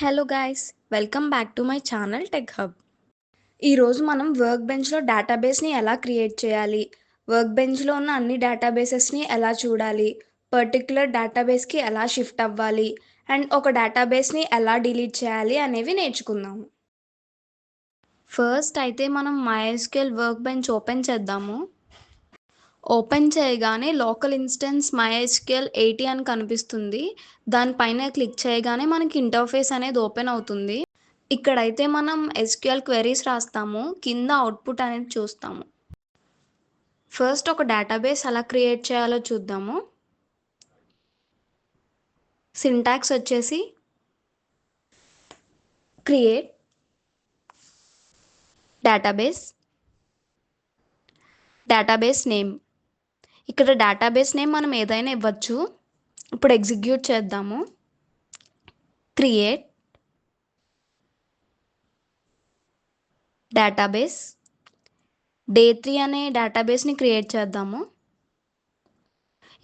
Hello guys, welcome back to my channel tech hub. ఈరోజు మనం work బెంచ్లో డేటాబేస్ని ఎలా క్రియేట్ చేయాలి, వర్క్ బెంచ్లో ఉన్న అన్ని డేటాబేసెస్ని ఎలా చూడాలి, పర్టిక్యులర్ డేటాబేస్కి ఎలా షిఫ్ట్ అవ్వాలి అండ్ ఒక డేటాబేస్ని ఎలా డిలీట్ చేయాలి అనేవి నేర్చుకుందాము. ఫస్ట్ అయితే మనం MySQL వర్క్ బెంచ్ ఓపెన్ చేద్దాము. ఓపెన్ చేయగానే లోకల్ ఇన్స్టెన్స్ MySQL 80 అని కనిపిస్తుంది. దానిపైన క్లిక్ చేయగానే మనకి ఇంటర్ఫేస్ అనేది ఓపెన్ అవుతుంది. ఇక్కడైతే మనం SQL క్వెరీస్ రాస్తాము, కింద అవుట్పుట్ అనేది చూస్తాము. ఫస్ట్ ఒక డేటాబేస్ ఎలా క్రియేట్ చేయాలో చూద్దాము. సింటాక్స్ వచ్చేసి క్రియేట్ డేటాబేస్ నేమ్. ఇక్కడ డేటాబేస్ నేమ్ మనం ఏదైనా ఇవ్వచ్చు. ఇప్పుడు ఎగ్జిక్యూట్ చేద్దాము. క్రియేట్ డేటాబేస్ డే3 అనే డేటాబేస్ని క్రియేట్ చేద్దాము.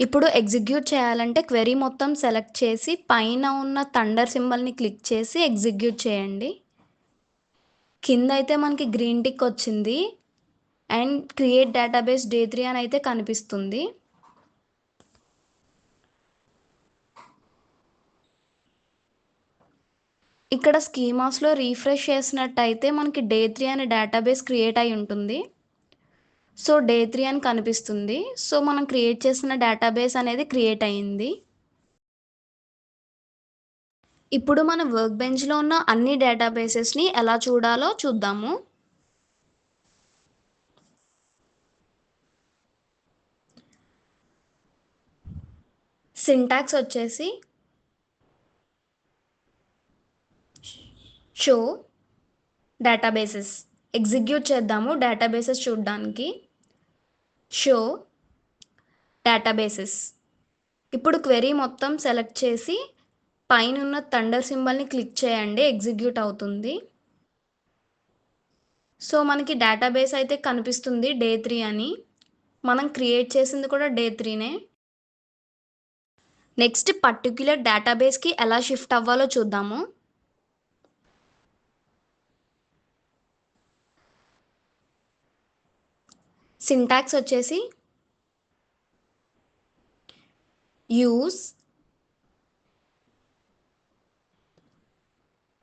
ఇప్పుడు ఎగ్జిక్యూట్ చేయాలంటే క్వెరీ మొత్తం సెలెక్ట్ చేసి పైన ఉన్న థండర్ సింబల్ని క్లిక్ చేసి ఎగ్జిక్యూట్ చేయండి. కింద అయితే మనకి గ్రీన్ టిక్ వచ్చింది అండ్ క్రియేట్ డేటాబేస్ డే3 అని అయితే కనిపిస్తుంది. ఇక్కడ స్కీమాస్లో రీఫ్రెష్ చేసినట్టయితే మనకి డే3 అనే డేటాబేస్ క్రియేట్ అయి ఉంటుంది. సో డే3 అని కనిపిస్తుంది. సో మనం క్రియేట్ చేసిన డేటాబేస్ అనేది క్రియేట్ అయ్యింది. ఇప్పుడు మన వర్క్ బెంచ్లో ఉన్న అన్ని డేటాబేసెస్ని ఎలా చూడాలో చూద్దాము. సింటాక్స్ వచ్చేసి షో డేటాబేసెస్. ఎగ్జిక్యూట్ చేద్దాము డేటాబేసెస్ చూడడానికి. Show databases. ఇప్పుడు క్వెరీ మొత్తం సెలెక్ట్ చేసి పైన ఉన్న థండర్ సింబల్ని క్లిక్ చేయండి, ఎగ్జిక్యూట్ అవుతుంది. సో మనకి డేటాబేస్ అయితే కనిపిస్తుంది డే3 అని. మనం క్రియేట్ చేసింది కూడా డే3నే. నెక్స్ట్ పర్టిక్యులర్ డేటాబేస్కి ఎలా షిఫ్ట్ అవ్వాలో చూద్దాము. సింటాక్స్ వచ్చేసి యూజ్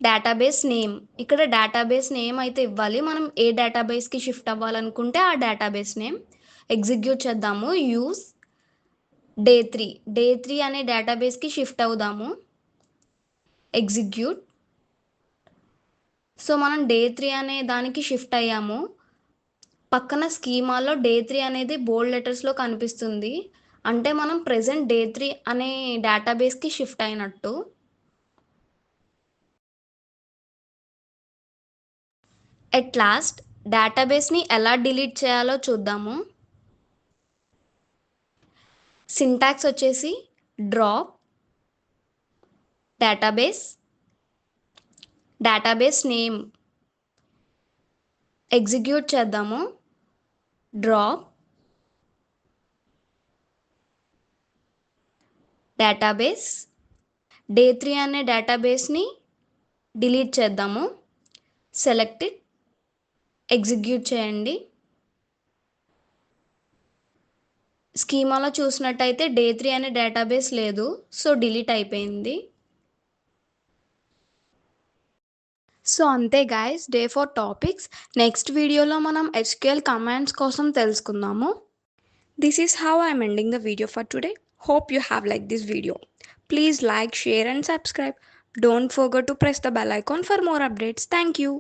డేటాబేస్ నేమ్. ఇక్కడ డేటాబేస్ నేమ్ అయితే ఇవ్వాలి. మనం ఏ డేటాబేస్కి షిఫ్ట్ అవ్వాలనుకుంటే ఆ డేటాబేస్ నేమ్. ఎగ్జిక్యూట్ చేద్దాము. యూజ్ డే3 అనే డేటాబేస్కి షిఫ్ట్ అవుదాము. ఎగ్జిక్యూట్. సో మనం డే3 అనే దానికి షిఫ్ట్ అయ్యాము. పక్కన స్కీమాలో డే3 అనేది బోల్డ్ లెటర్స్లో కనిపిస్తుంది. అంటే మనం ప్రెజెంట్ డే3 అనే డేటాబేస్కి షిఫ్ట్ అయినట్టు. ఎట్ లాస్ట్ డేటాబేస్ని ఎలా డిలీట్ చేయాలో చూద్దాము. సింటాక్స్ వచ్చేసి డ్రాప్ డేటాబేస్ నేమ్. ఎగ్జిక్యూట్ చేద్దాము. డ్రాప్ డేటాబేస్ డే3 అనే డేటాబేస్ని డిలీట్ చేద్దాము. సెలెక్టెడ్. ఎగ్జిక్యూట్ చేయండి. స్కీమాలో చూసినట్టయితే డే3 అనే డేటాబేస్ లేదు, సో డిలీట్ అయిపోయింది. సో అంతే గైస్, డే4 టాపిక్స్. నెక్స్ట్ వీడియోలో మనం SQL కమాండ్స్ కోసం తెలుసుకుందాము. This is how I am ending the video for today. Hope you have liked this video. Please like, share and subscribe. Don't forget to press the bell icon for more updates. Thank you.